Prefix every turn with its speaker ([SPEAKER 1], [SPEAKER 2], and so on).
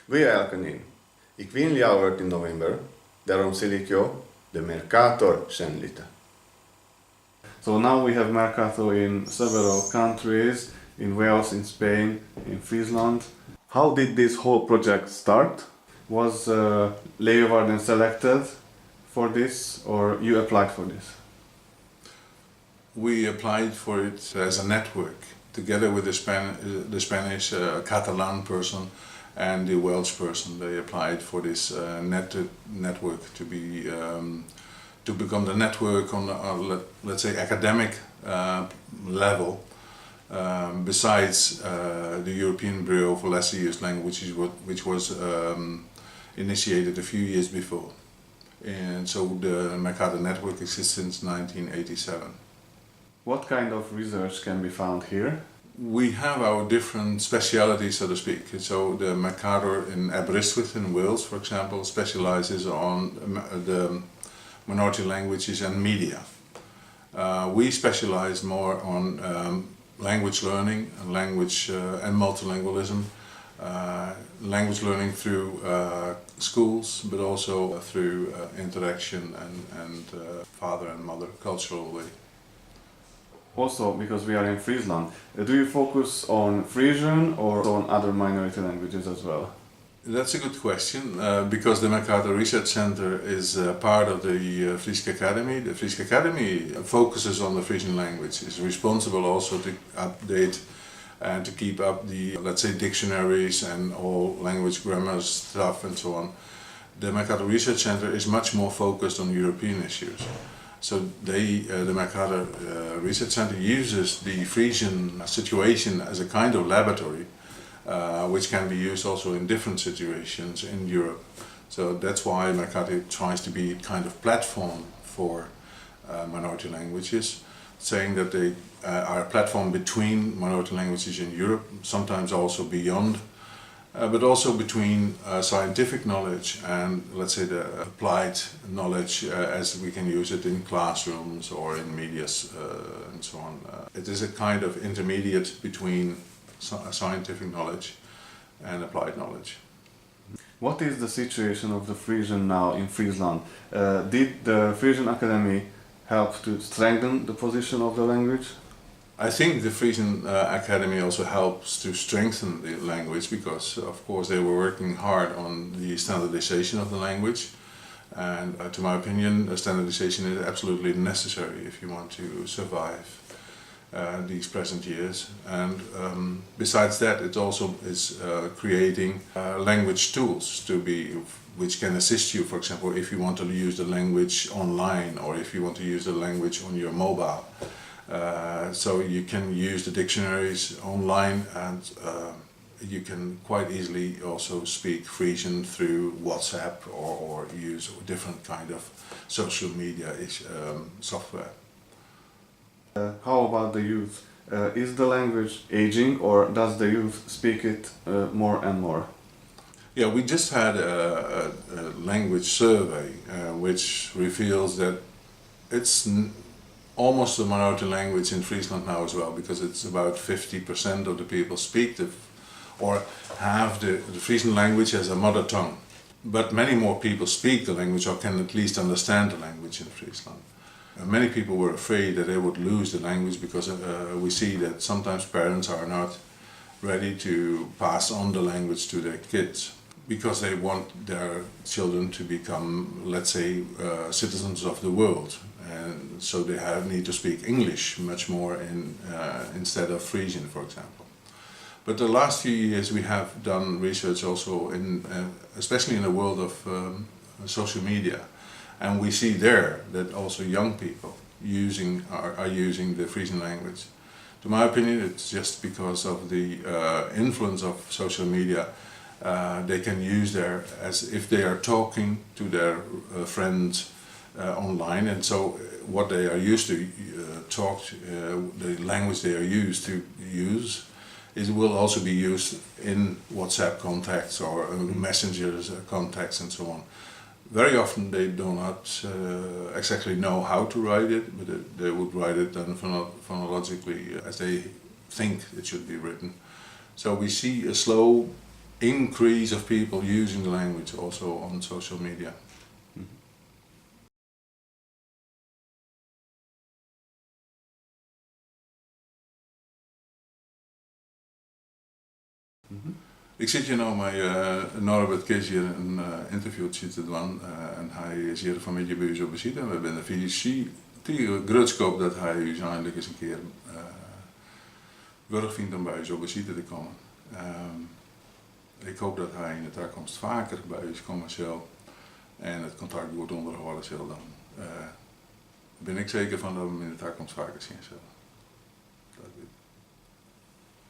[SPEAKER 1] Vi är Alkanin. I Leeuwarden in november, daarom zal ik jou de Mercator zijn lite. So now we have Mercator in several countries, in Wales, in Spain, in Fryslan. How did this whole project start? Was Leeuwarden selected for this, or you applied for this?
[SPEAKER 2] We applied for it as a network, together with the Spanish Catalan person and the Welsh person. They applied for this network to become the network on let's say academic level, besides the European Bureau for Lesser Used Languages, which was initiated a few years before. And so the Mercator network exists since 1987.
[SPEAKER 1] What kind of research can be found here?
[SPEAKER 2] We have our different specialities, so to speak. So the Mercator in Aberystwyth in Wales, for example, specializes on the minority languages and media. We specialize more on language learning and language and multilingualism, language learning through schools, but also through interaction and father and mother culturally.
[SPEAKER 1] Also, because we are in Fryslan, do you focus on Frisian or on other minority languages as well?
[SPEAKER 2] That's a good question, because the Mercator Research Center is part of the Frisian Academy. The Frisian Academy focuses on the Frisian language, is responsible also to update and to keep up the, let's say, dictionaries and all language grammar stuff and so on. The Mercator Research Center is much more focused on European issues. So the Mercator Research Center uses the Frisian situation as a kind of laboratory, which can be used also in different situations in Europe. So that's why Mercator tries to be a kind of platform for minority languages, saying that they are a platform between minority languages in Europe, sometimes also beyond, but also between scientific knowledge and, let's say, the applied knowledge as we can use it in classrooms or in media and so on. It is a kind of intermediate between scientific knowledge and applied knowledge.
[SPEAKER 1] What is the situation of the Frisian now in Fryslan? Did the Frisian Academy help to strengthen the position of the language?
[SPEAKER 2] I think the Frisian Academy also helps to strengthen the language, because of course they were working hard on the standardization of the language, and to my opinion standardization is absolutely necessary if you want to survive these present years. And besides that, it also is creating language tools which can assist you, for example, if you want to use the language online or if you want to use the language on your mobile. So you can use the dictionaries online, and you can quite easily also speak Frisian through WhatsApp or use different kind of social media software.
[SPEAKER 1] How about the youth? Is the language aging, or does the youth speak it more and more?
[SPEAKER 2] Yeah, we just had a language survey which reveals that it's almost a minority language in Friesland now as well, because it's about 50% of the people speak or have the Frisian language as a mother tongue. But many more people speak the language or can at least understand the language in Friesland. Many people were afraid that they would lose the language, because we see that sometimes parents are not ready to pass on the language to their kids, because they want their children to become, let's say, citizens of the world. And so they need to speak English much more instead of Frisian, for example. But the last few years we have done research also especially in the world of social media, and we see there that also young people are using the Frisian language. To my opinion, it's just because of the influence of social media. They can use there as if they are talking to their friends online, and so what they are used to the language they are used to use, it will also be used in WhatsApp contacts or messengers contacts and so on. Very often they do not exactly know how to write it, but they would write it then phonologically as they think it should be written. So we see a slow increase of people using the language also on social media. Ik zit hier nou met Norbert Kisje een interviewtje te doen en hij is hier van met je bij ons op bezoek en we zijn die grutskoop dat hij u eindelijk eens een keer wurg vindt om bij ons op bezoek te komen. Ik hoop dat hij in de toekomst vaker bij ons komen zal en het contact goed onderhouden zal dan. Ben ik zeker van dat we hem in de toekomst vaker zien zullen.